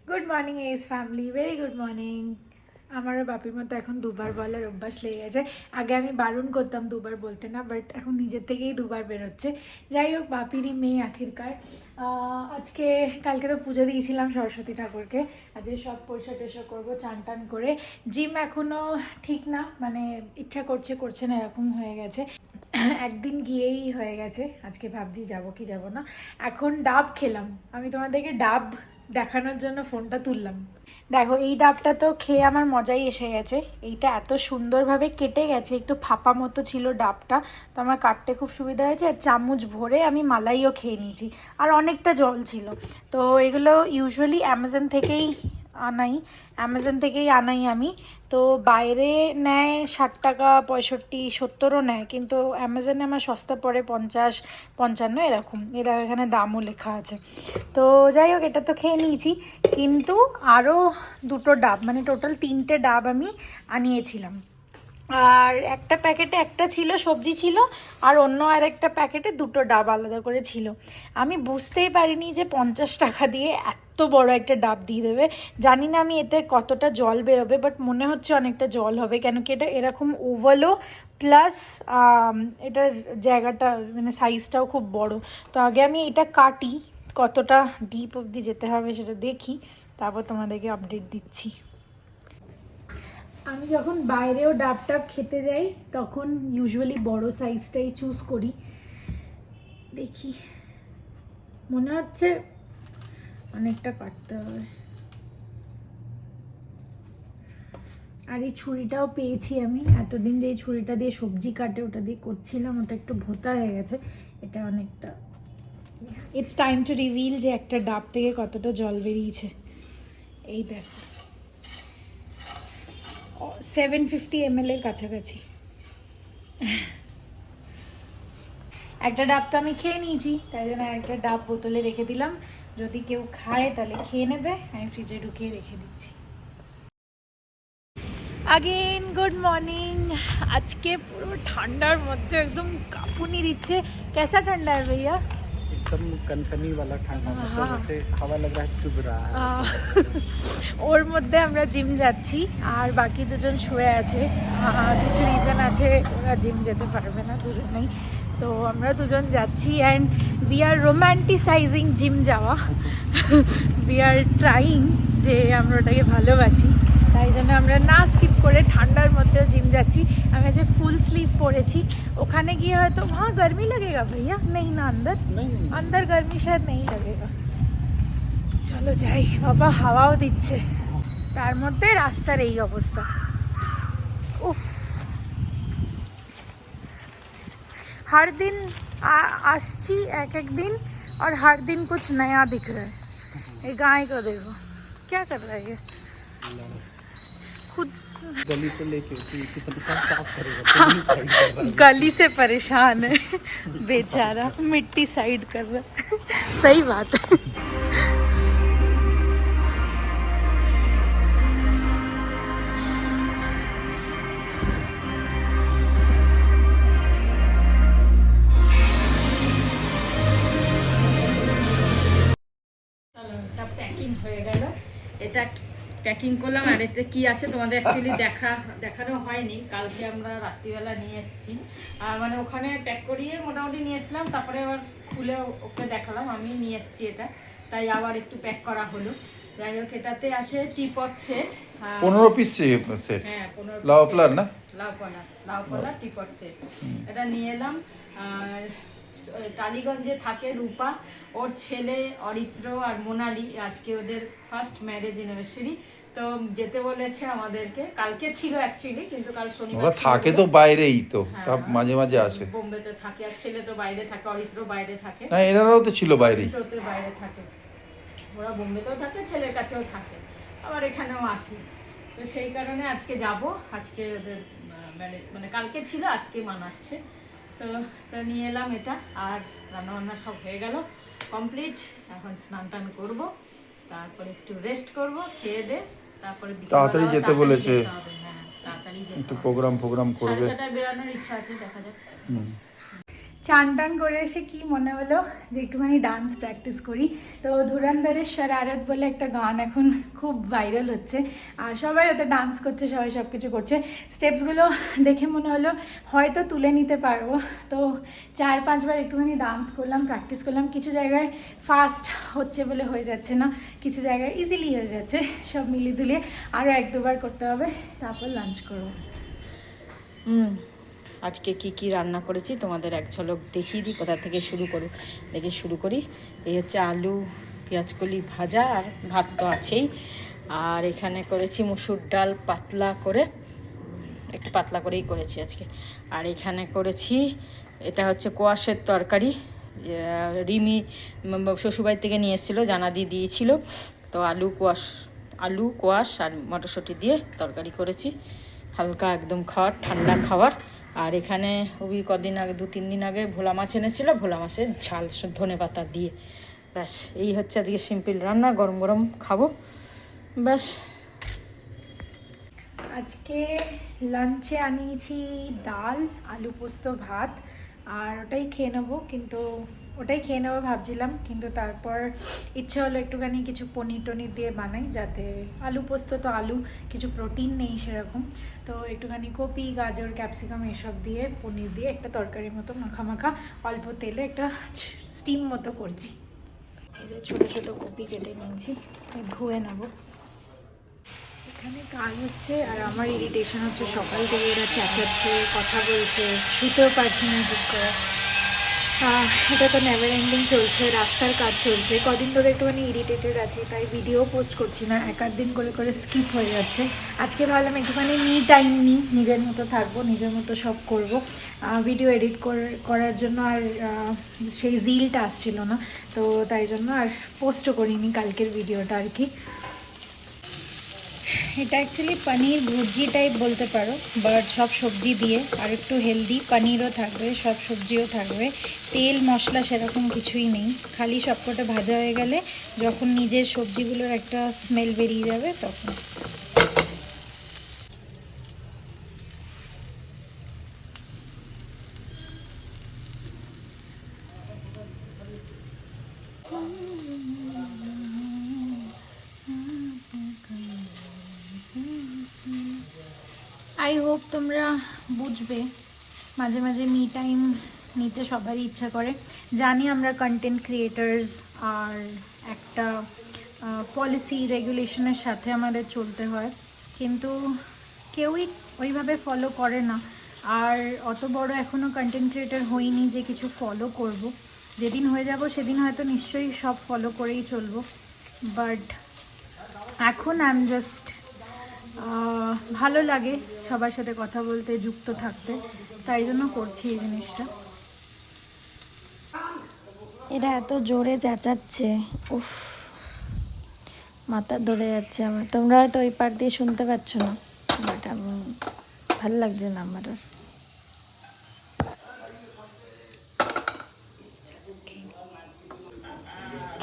Good morning S family, very good morning. আমারও বাপির মতো এখন দুবার বলার অভ্যাস লেগে গেছে। আগে আমি বারণ করতাম দুবার বলতে না, বাট এখন নিজের থেকেই দুবার বেরোচ্ছে। যাই হোক, বাপিরই মেয়ে আখিরকার। আজকে কালকে তো পুজো দিয়েছিলাম সরস্বতী ঠাকুরকে। আজকে সব পরিষ্কার টরিষ্কার করবো, চান টান করে। জিম এখনও ঠিক না, মানে ইচ্ছা করছে করছে না এরকম হয়ে গেছে। একদিন গিয়েই হয়ে গেছে, আজকে ভাবছি যাবো কি যাবো না। এখন ডাব খেলাম, আমি তোমাদেরকে ডাব দেখানোর জন্য ফোনটা তুললাম। দেখো, এই ডাবটা তো খেয়ে আমার মজাই এসে গেছে। এইটা এত সুন্দরভাবে কেটে গেছে, একটু ফাঁপা মতো ছিল ডাবটা, তো আমার কাটতে খুব সুবিধা হয়েছে। আর চামচ ভরে আমি মালাইও খেয়ে নিয়েছি, আর অনেকটা জল ছিল। তো এগুলো ইউজুয়ালি অ্যামাজন থেকেই আনাই আমি। তো বাইরে নেয় 60 টাকা, 65, 70ও নেয়, কিন্তু অ্যামাজনে আমার সস্তা পড়ে 50, 55 এরকম। এরা এখানে দামও লেখা আছে। তো যাই হোক, এটা তো খেয়ে নিয়েছি, কিন্তু আরও দুটো ডাব, মানে টোটাল 3টে ডাব আমি আনিয়েছিলাম। আর একটা প্যাকেটে একটা ছিল, সবজি ছিল, আর অন্য আরেকটা প্যাকেটে দুটো ডাব আলাদা করে ছিল। আমি বুঝতেই পারিনি যে 50 টাকা দিয়ে এত বড় একটা ডাব দিয়ে দেবে। জানি না আমি এতে কতটা জল বেরোবে, বাট মনে হচ্ছে অনেকটা জল হবে, কেন কি এটা এরকম ওভালও, প্লাস এটার জায়গাটা মানে সাইজটাও খুব বড়। তো আগে আমি এটা কাটি, কতটা ডিপ অবধি যেতে হবে সেটা দেখি, তারপর তোমাদেরকে আপডেট দিচ্ছি। আমি যখন বাইরেও ডাব টাব খেতে যাই তখন ইউজুয়ালি বড় সাইজটাই চুজ করি। দেখি, মনে হচ্ছে অনেকটা কাটতে হবে। আর এই ছুরিটাও পেয়েছি আমি, এতদিন যে এই ছুরিটা দিয়ে সবজি কাটে ওটা দিয়ে করছিলাম, ওটা একটু ভোঁতা হয়ে গেছে। এটা অনেকটা, ইটস টাইম টু রিভিল যে একটা ডাব থেকে কতটা জল বেরিয়েছে। এই দেখো, 750 ml এর কাছাকাছি। একটা ডাব তো আমি খেয়ে নিয়েছি, তাই জন্য একটা ডাব বোতলে রেখে দিলাম, যদি কেউ খায় তাহলে খেয়ে নেবে। আমি ফ্রিজে ঢুকিয়ে রেখে দিচ্ছি। Again good morning. আজকে পুরো ঠান্ডার মধ্যে একদম কাঁপুনি দিচ্ছে। कैसा ठंडा है भैया? एकदम कनकनी वाला ठंडा, मतलब जैसे हवा लग रहा है चुभ रहा है। ওর মধ্যে আমরা জিম যাচ্ছি, আর বাকি দুজন শুয়ে আছে। কিছু রিজন আছে, ওরা জিম যেতে পারবে না দুজনেই। তো আমরা দুজন যাচ্ছি, অ্যান্ড উই আর রোম্যান্টিসাইজিং জিম যাওয়া। উই আর ট্রাইং যে আমরা ওটাকে ভালোবাসি, তাই জন্য আমরা না স্কিপ করে ঠান্ডার মধ্যেও জিম যাচ্ছি। আমি আজকে ফুল স্লিভ পরেছি। ওখানে গিয়ে হয়তো वहाँ गर्मी लगेगा भैया? नहीं ना, अंदर गर्मी शायद नहीं लगेगा। চলো যাই, বাবা হাওয়াও দিচ্ছে, তার মধ্যে রাস্তার এই অবস্থা। উফ, हर दिन আসছি এক এক दिन, और हर दिन कुछ नया दिख रहा है। ये गाय को देखो क्या कर रहा है ये, खुद गली को लेके कितना साफ करेगा, गली से परेशान है बेचारा, मिट्टी साइड कर रहा है। सही बात है। এটা প্যাকিং হয়ে গেল, এটা প্যাকিং করলাম। আর এতে কি আছে তোমাদের অ্যাকচুয়ালি দেখানো হয়নি, কালকে আমরা রাত্রিবেলা নিয়ে এসেছি। আর মানে ওখানে প্যাক করিয়ে মোটামুটি নিয়ে এসেছিলাম, তারপরে আবার খুলে ওকে দেখালাম আমি নিয়ে এসেছি এটা, তাই আবার একটু প্যাক করা হলো। যাই হোক, এটাতে আছে টিপট সেট, 15 পিস সেট। হ্যাঁ 15 লাউপলার না, লাউপলা টিপট সেট, এটা নিয়ে এলাম। আর টালিগঞ্জে থাকে রূপা, ওর ছেলে অরিত্র আর মোনালি, আজকে ওদের ফার্স্ট ম্যারেজ অ্যানিভার্সারি। তো যেতে বলেছে আমাদেরকে, কালকে ছিল অ্যাকচুয়ালি, কিন্তু কাল শনিবার ওরা থাকে তো বাইরেই, তো তা মাঝে মাঝে আসে। বোম্বেতে থাকে, আর ছেলে তো বাইরে থাকে, অরিত্র বাইরে থাকে। না, এনারাও তো ছিল বাইরেই, বাইরে থাকে, ওরা বোম্বেতেও থাকে, ছেলের কাছেও থাকে, আবার এখানেও আসে। তো সেই কারণে আজকে যাব, আজকে ওদের মানে কালকে ছিল, আজকে মানাচ্ছে। তো তো নিয়ে এলাম এটা, আর রান্নাবান্না সব হয়ে গেল কমপ্লিট। এখন স্নান টান করবো, তারপরে একটু রেস্ট করব, খেয়ে দে, তারপরে তাড়াতাড়ি যেতে বলেছে। হ্যাঁ তাড়াতাড়ি যেতে, একটু প্রোগ্রাম করবে। 7:30 বেরানোর ইচ্ছা আছে, দেখা যাক। চান টান করে এসে কি মনে হলো যে একটুখানি ডান্স প্র্যাকটিস করি। তো ধুরন্ধরের শরারত বলে একটা গান এখন খুব ভাইরাল হচ্ছে, আর সবাই ওতে ডান্স করছে, সবাই সব কিছু করছে। স্টেপসগুলো দেখে মনে হলো হয়তো তুলে নিতে পারবো, তো 4-5 বার একটুখানি ডান্স করলাম, প্র্যাকটিস করলাম। কিছু জায়গায় ফাস্ট হচ্ছে বলে হয়ে যাচ্ছে না, কিছু জায়গায় ইজিলি হয়ে যাচ্ছে। সব মিলিয়ে দুলিয়ে আরও 1-2 বার করতে হবে, তারপর লাঞ্চ করবো। আজকে কি কি রান্না করেছি তোমাদের এক ঝলক দেখিয়ে দিই। কোথা থেকে শুরু করি। এই হচ্ছে আলু পেঁয়াজকলি ভাজা, আর ভাত তো আছেই। আর এখানে করেছি মুসুর ডাল পাতলা করে, একটু পাতলা করেই করেছি আজকে। আর এখানে করেছি, এটা হচ্ছে কোয়াশের তরকারি, রিমি শ্বশুরবাড়ি থেকে নিয়ে এসেছিলো, জানাদি দিয়েছিল। তো আলু কোয়াশ আর মটরশুঁটি দিয়ে তরকারি করেছি, হালকা একদম ঠান্ডা খাবার। আর এখানে ওই কদিন আগে 2-3 দিন আগে ভোলা মাছ এনেছিল, ভোলা মাছের ঝাল ধনে পাতা দিয়ে। ব্যাস এই হচ্ছে আজকে সিম্পল রান্না, গরম গরম খাবো ব্যাস। আজকে লাঞ্চে আনিয়েছি ডাল, আলু পোস্ত, ভাত, আর ওটাই খেয়ে নেবো ভাবছিলাম, কিন্তু তারপর ইচ্ছে হলো একটুখানি কিছু পনির টনির দিয়ে বানাই, যাতে আলু পোস্ত তো আলু, কিছু প্রোটিন নেই সেরকম, তো একটুখানি কপি গাজর ক্যাপসিকাম এসব দিয়ে পনির দিয়ে একটা তরকারির মতো মাখা অল্প তেলে একটা স্টিম মতো করছি। এই যে ছোটো ছোটো কপি কেটে নিয়েছি, ধুয়ে নেবো। এখানে কাজ হচ্ছে, আর আমার ইরিটেশন হচ্ছে, সকাল থেকে এরা চেঁচাচ্ছে, কথা বলছে, শুতেও পারছি না ঠিক করে। এটা তো নেভার এন্ডিং চলছে, রাস্তার কাজ চলছে। কদিন ধরে একটুখানি ইরিটেটেড আছি, তাই ভিডিও পোস্ট করছি না, 1-8 দিন করে স্কিপ হয়ে যাচ্ছে। আজকে ভাবলাম একটুখানি টাইম নিই, নিজের মতো থাকবো, নিজের মতো সব করব। ভিডিও এডিট করার জন্য আর সেই জিলটা আসছিল না, তো তাই জন্য আর পোস্টও করিনি কালকের ভিডিওটা আর কি। এটা অ্যাকচুয়ালি পনির ভুর্জি টাইপ বলতে পারো, বাট সব সবজি দিয়ে, আর একটু হেলদি, পনিরও থাকবে, সব সবজিও থাকবে, তেল মশলা সেরকম কিছুই নেই, খালি সবকটা ভাজা হয়ে গেলে যখন নিজের সবজিগুলোর একটা স্মেল বেরিয়ে যাবে তখন। আই হোপ তোমরা বুঝবে, মাঝে মাঝে মি টাইম নিতে সবারই ইচ্ছা করে। জানি আমরা কন্টেন্ট ক্রিয়েটার্স, আর একটা পলিসি রেগুলেশনের সাথে আমাদের চলতে হয়, কিন্তু কেউই ওইভাবে ফলো করে না। আর অত বড় এখনও কন্টেন্ট ক্রিয়েটার হইনি যে কিছু ফলো করব। যেদিন হয়ে যাব সেদিন হয়তো নিশ্চয়ই সব ফলো করেই চলবো, বাট এখন আই এম জাস্ট ভালো লাগে সবার সাথে কথা বলতে, যুক্ত থাকতে, তাই জন্য করছি এই জিনিসটা। এরা এত জোরে চেঁচাচ্ছে, উফ, মাথা ধরে যাচ্ছে আমার। তোমরা হয়তো ওই পার দিয়ে শুনতে পাচ্ছ না, বাট আমি ভালো লাগছে না আমার।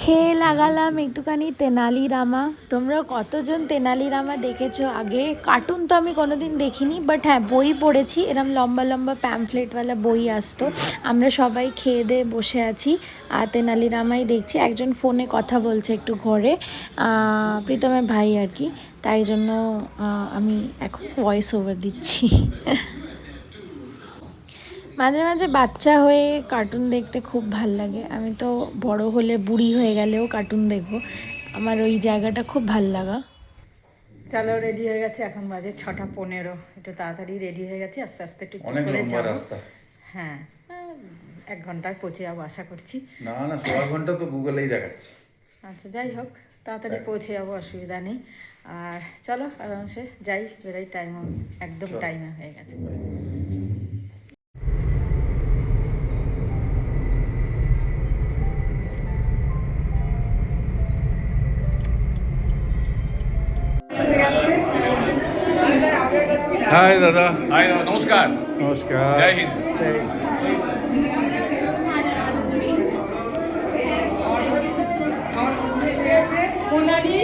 খেয়ে লাগালাম একটুখানি তেনালি রামা। তোমরা কতজন তেনালি রামা দেখেছো আগে? কার্টুন তো আমি কোনোদিন দেখিনি, বাট হ্যাঁ বই পড়েছি, এরম লম্বা লম্বা প্যামফ্লেটওয়ালা বই আসতো। আমরা সবাই খেয়ে দিয়ে বসে আছি আর তেনালি রামাই দেখছি। একজন ফোনে কথা বলছে একটু ঘরে, প্রীতমের ভাই আর কি, তাই জন্য আমি এখন ভয়েস ওভার দিচ্ছি। মাঝে মাঝে বাচ্চা হয়ে কার্টুন দেখতে খুব ভাল লাগে। আমি তো বড় হলে, বুড়ি হয়ে গেলেও কার্টুন দেখবো, আমার ওই জায়গাটা খুব ভাল লাগা। চলো রেডি হয়ে গেছে, এখন বাজে 6:15, একটু তাড়াতাড়ি রেডি হয়ে গেছে, আস্তে আস্তে একটু অনেক করে লম্বা যাবো। রাস্তা। হ্যাঁ 1 ঘন্টায় পৌঁছে যাবো আশা করছি। না 16 ঘন্টা তো গুগলেই দেখাচ্ছে। আচ্ছা যাই হোক, তাড়াতাড়ি পৌঁছে যাবো, অসুবিধা নেই। আর চলো আরামসে যাই, বেরাই, টাইম একদম টাইমে হয়ে গেছে। হাই দাদা। हाय नमस्कार নমস্কার। जय हिंद সোনালি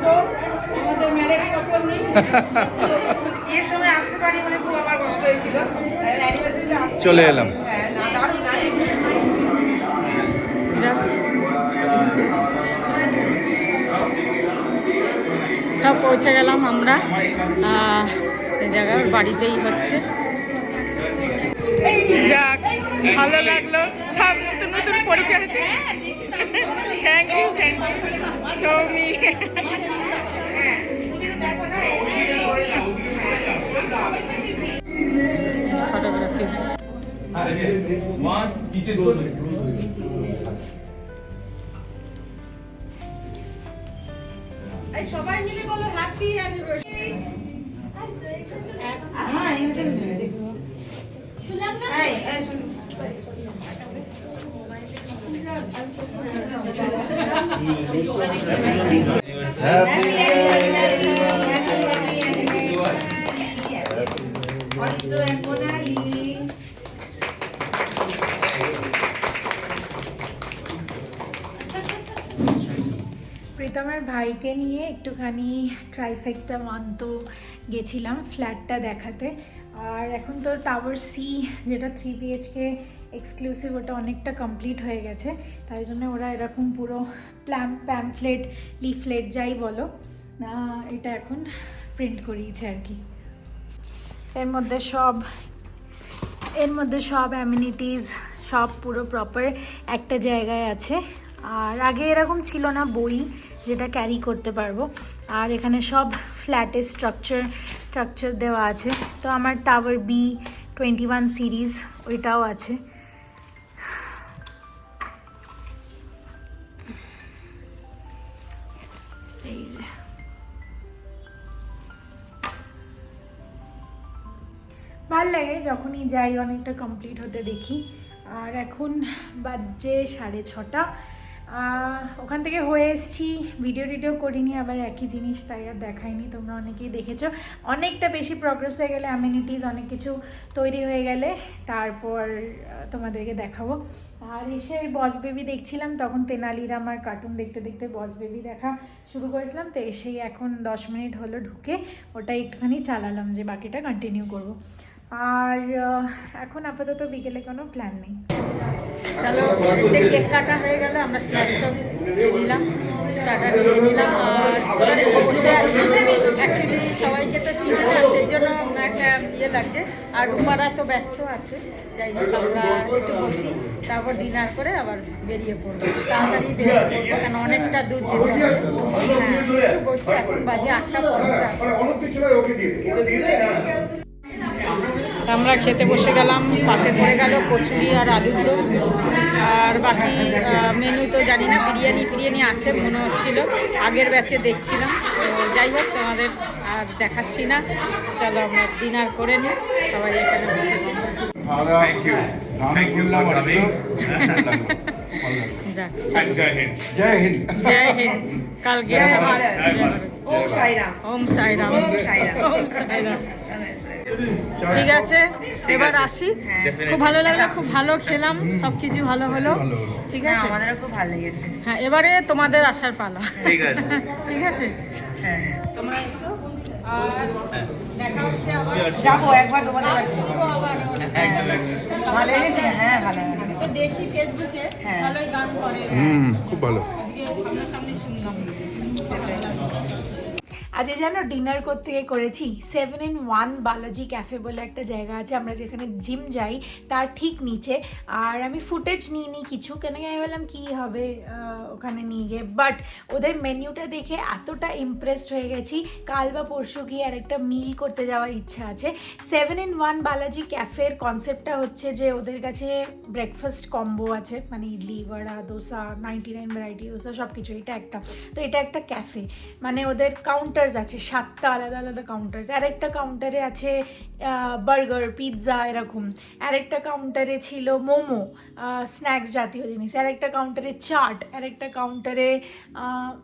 আমাদের ম্যারেজ কাপল নেই। এর সময় আসতে পারি বলে খুব আমার কষ্ট হয়েছিল। অ্যানিভার্সারিতে আসতে চলে এলাম। হ্যাঁ, না দারুণ না। সব পৌঁছে গেলাম আমরা এই জায়গার বাড়িতেই হচ্ছে। যাক, ভালো লাগলো, সব নতুন নতুন পরিচয় হচ্ছে। Thank you Soumi. ফটোগ্রাফি হচ্ছে। সবাই মিলে বলো হ্যাপি অ্যানিভার্সারি। প্রীতমের ভাইকে নিয়ে একটুখানি ট্রাইফেক্টা মান্ত গেছিলাম ফ্ল্যাটটা দেখাতে। আর এখন তো টাওয়ার সি যেটা 3 BHK এক্সক্লুসিভ, ওটা অনেকটা কমপ্লিট হয়ে গেছে। তাই জন্য ওরা এরকম পুরো প্যামফ্লেট লিফলেট যাই বলো, এটা এখন প্রিন্ট করিয়েছে আর কি। এর মধ্যে সব অ্যামিনিটিস সব পুরো প্রপার একটা জায়গায় আছে। আর আগে এরকম ছিল না, বই যেটা ক্যারি করতে পারবো। আর এখানে সব ফ্ল্যাটের স্ট্রাকচার দেওয়া আছে। তো আমার টাওয়ার B21 সিরিজ ওইটাও আছে। এই যে ভাল লাগে যখনই যাই, অনেকটা কমপ্লিট হতে দেখি। আর এখন বাজে 6:30। ওখান থেকে হয়ে এসেছি, ভিডিও করিনি, আবার একই জিনিস তাই আর দেখাইনি। তোমরা অনেকেই দেখেছো। অনেকটা বেশি প্রগ্রেস হয়ে গেলে, অ্যামিনিটিস অনেক কিছু তৈরি হয়ে গেলে তারপর তোমাদেরকে দেখাবো। আর এসে বস বেবি দেখছিলাম, তখন তেনালির আমার কার্টুন দেখতে দেখতে বস বেবি দেখা শুরু করেছিলাম। তো এসেই এখন 10 মিনিট হলো ঢুকে ওটা একটুখানি চালালাম, যে বাকিটা কন্টিনিউ করব। আর এখন আপাতত বিকেলে কোনো প্ল্যান নেই। চলো, সে কেক কাটা হয়ে গেল, আমরা স্ন্যাক্সও দিয়ে নিলাম, স্টার্টার দিয়ে নিলাম। আর এবারে বসে আছি। অ্যাকচুয়ালি সবাইকে তো চিনি না, সেই জন্য একটা ইয়ে লাগছে। আর রূপারা তো ব্যস্ত আছে, যাই হোক আমরা একটু বসি, তারপর ডিনার করে আবার বেরিয়ে পড়বো। তাড়াতাড়ি বেরিয়ে পড়বো, কারণ অনেকটা দূর যেতে হবে। হ্যাঁ, একটু বসি। এখন বাজে 8:50। আমরা খেতে বসে গেলাম, পাতে পড়ে গেল কচুরি আর আলুর দম। আর বাকি মেনু তো জানি না, বিরিয়ানি আছে মনে হচ্ছিল, আগের ব্যাচে দেখছিলাম। তো যাই হোক, তোমাদের আর দেখাচ্ছি না। চলো আমরা ডিনার করে নিই, সবাই এখানে বসেছি। জয় হিন্দ। জয় হিন্দ। কাল গিয়েছে। ওম সাইরাম। ওম সাইরাম। ওম সাইরাম। ঠিক আছে, এবার আসি। খুব ভালো লাগলো, খুব ভালো খেলাম, সব কিছু ভালো হলো। ঠিক আছে, আমাদেরও খুব ভালো লেগেছে। হ্যাঁ, এবারে তোমাদের আসার পালা। ঠিক আছে। ঠিক আছে, হ্যাঁ, তোমরা এসো। আর দেখা হচ্ছে আবার। যাবো একবার তোমাদের বাড়ি। আসবো আবার। ভালো লেগেছে? হ্যাঁ, ভালো লেগেছে। তো দেখি ফেসবুকে হ্যাঁ। ভালোই গান করে। খুব ভালো। আজকে সামনাসামনি শুনলাম। আজকে যেন ডিনার করতে গিয়ে করেছি 7-in-1 বালাজি ক্যাফে বলে একটা জায়গা আছে, আমরা যেখানে জিম যাই তার ঠিক নিচে। আর আমি ফুটেজ নিইনি কিছু, কেন কি আমি বললাম কী হবে ওখানে নিয়ে গিয়ে। বাট ওদের মেনিউটা দেখে এতটা ইমপ্রেসড হয়ে গেছি, কাল বা পরশু গিয়ে আরেকটা মিল করতে যাওয়ার ইচ্ছা আছে। 7-in-1 বালাজি ক্যাফের কনসেপ্টটা হচ্ছে যে ওদের কাছে ব্রেকফাস্ট কম্বো আছে, মানে ইডলি, বড়া, দোসা, 99 ভ্যারাইটি দোসা সব কিছু। এটা একটা ক্যাফে, মানে ওদের কাউন্টার্স কাউন্টার্স আছে, 7টা আলাদা আলাদা কাউন্টার্স। আরেকটা কাউন্টারে আছে বার্গার, পিৎজা এরকম, আরেকটা কাউন্টারে ছিল মোমো, স্ন্যাক্স জাতীয় জিনিস, আরেকটা কাউন্টারে চাট, আরেকটা কাউন্টারে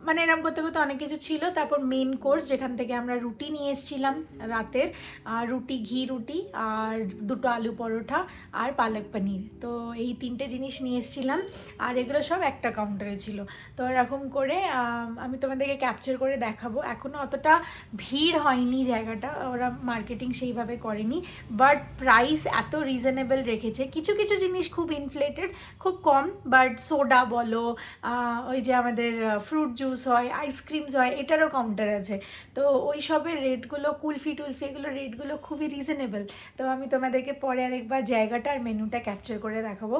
মানে এরকম করতে করতে অনেক কিছু ছিল। তারপর মেন কোর্স যেখান থেকে আমরা রুটি নিয়ে এসেছিলাম রাতের, রুটি, ঘি রুটি আর 2টো আলু পরোটা আর পালক পনির। তো এই 3টে জিনিস নিয়ে এসেছিলাম, আর এগুলো সব একটা কাউন্টারে ছিল। তো এরকম করে আমি তোমাদেরকে ক্যাপচার করে দেখাবো। এখনও অতটা ভিড় হয়নি জায়গাটা, ওরা মার্কেটিং সেইভাবে করেনি, বাট প্রাইস এত রিজনেবল রেখেছে। কিছু কিছু জিনিস খুব ইনফ্লেটেড, খুব কম, বাট সোডা বলো, ওই যে আমাদের ফ্রুট জুস হয়, আইসক্রিমস হয়, এটারও কাউন্টার আছে। তো ওই সবের রেটগুলো, কুলফি টুলফি, এগুলো রেটগুলো খুবই রিজনেবল। তো আমি তোমাদেরকে পরে আরেকবার জায়গাটা আর মেনুটা ক্যাপচার করে দেখাবো।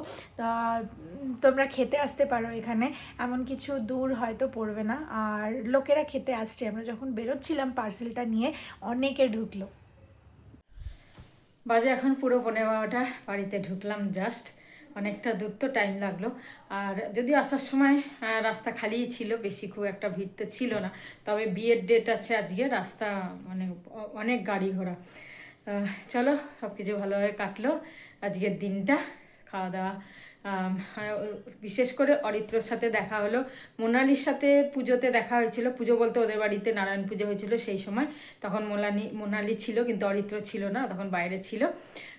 তোমরা খেতে আসতে পারো এখানে, এমন কিছু দূর হয়তো পড়বে না। আর লোকেরা খেতে আসছে, আমরা যখন বেরোচ্ছিলাম পার্সেলটা নিয়ে অনেকে ঢুকলো। বাজে এখন পুরো 11:30, বাড়িতে ঢুকলাম জাস্ট। অনেকটা দূর তো, টাইম লাগলো। আর যদি আসার সময় রাস্তা খালিই ছিল, বেশি খুব একটা ভিড় তো ছিল না। তবে বিয়ের ডেট আছে আজকে, রাস্তা মানে অনেক গাড়ি ঘোড়া। চলো, সব কিছু ভালোভাবে কাটলো আজকের দিনটা। খাওয়া দাওয়া, বিশেষ করে অরিত্রর সাথে দেখা হলো, মোনালির সাথে পুজোতে দেখা হয়েছিল। পুজো বলতে ওদের বাড়িতে নারায়ণ পুজো হয়েছিল সেই সময়, তখন মোনালি ছিল কিন্তু অরিত্র ছিল না, তখন বাইরে ছিল।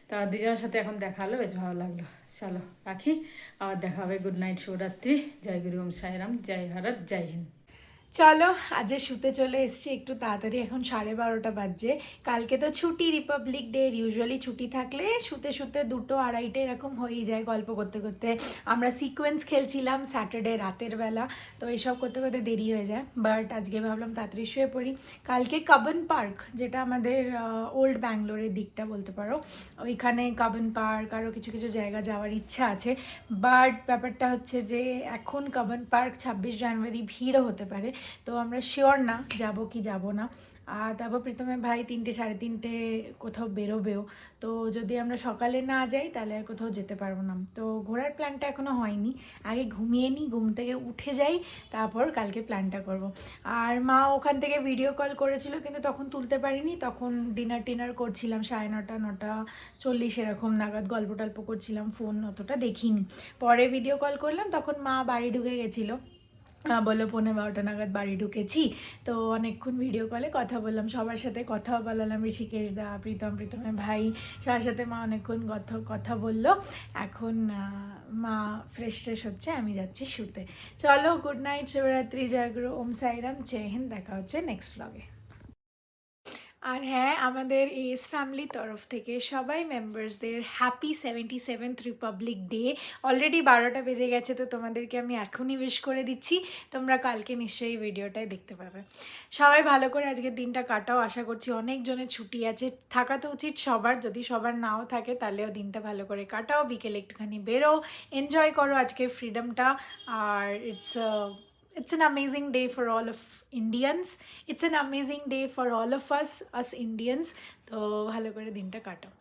তা দুজনের সাথে এখন দেখা হলো, বেশ ভালো লাগলো। চলো রাখি, আবার দেখা হবে। গুড নাইট, শুভরাত্রি, জয় গুরু ওম সাইরাম, জয় ভারত, জয় হিন্দ। চলো আজ শুতে চলে এসেছি একটু তাড়াতাড়ি, এখন 12:30 বাজছে। কালকে তো ছুটি, রিপাবলিক ডে। ইউজুয়ালি ছুটি থাকলে শুতে শুতে 2টো 2:30 এরকম হয়েই যায় গল্প করতে করতে। আমরা সিকোয়েন্স খেলছিলাম স্যাটারডে রাতের বেলা, তো এইসব করতে করতে দেরি হয়ে যায়। বাট আজকে ভাবলাম তাড়াতাড়ি শুয়ে পড়ি। কালকে কাবন পার্ক, যেটা আমাদের ওল্ড ব্যাঙ্গালোরের দিকটা বলতে পারো, ওইখানে কাবন পার্ক আরও কিছু কিছু জায়গা যাওয়ার ইচ্ছা আছে। বাট ব্যাপারটা হচ্ছে যে এখন কাবন পার্ক 26 জানুয়ারি ভিড়ও হতে পারে, তো আমরা শিওর না যাব কি যাব না। আর তারপর প্রথমে ভাই 3টে 3:30 কোথাও বেরোবেও, তো যদি আমরা সকালে না যাই তাহলে আর কোথাও যেতে পারবো না। তো ঘোরার প্ল্যানটা এখনও হয়নি, আগে ঘুমিয়ে নিই, ঘুম থেকে উঠে যাই, তারপর কালকে প্ল্যানটা করব। আর মা ওখান থেকে ভিডিও কল করেছিল, কিন্তু তখন তুলতে পারিনি, তখন ডিনার করছিলাম 9:30 9:40 এরকম নাগাদ, গল্প টল্প করছিলাম, ফোন অতটা দেখিনি। পরে ভিডিও কল করলাম, তখন মা বাড়ি ঢুকে গেছিলো, বললো 11:15 নাগাদ বাড়ি ঢুকেছি। তো অনেকক্ষণ ভিডিও কলে কথা বললাম, সবার সাথে কথাও বলালাম, ঋষিকেশ দা, প্রীতমের ভাই, সবার সাথে মা অনেকক্ষণ কথা বললো। এখন মা ফ্রেশ হচ্ছে, আমি যাচ্ছি শুতে। চলো, গুড নাইট, শুভরাত্রি, জয় গুরু ওম সাইরাম, জয় হিন্দ। দেখা হচ্ছে নেক্সট ব্লগে। আর হ্যাঁ, আমাদের এস ফ্যামিলির তরফ থেকে সবাই মেম্বার্সদের happy 77th republic day. Already 12টা বেজে গেছে, তো তোমাদেরকে আমি এখনই উইশ করে দিচ্ছি, তোমরা কালকে নিশ্চয়ই ভিডিওটাই দেখতে পাবে। সবাই ভালো করে আজকের দিনটা কাটাও, আশা করছি অনেকজনের ছুটি আছে, থাকা তো উচিত সবার, যদি সবার নাও থাকে তাহলেও দিনটা ভালো করে কাটাও, বিকেলে একটুখানি বেরো, এনজয় করো আজকের ফ্রিডমটা। আর it's an amazing day for all of Indians. It's an amazing day for all of us Indians. তো ভালো করে দিনটা কাটাও।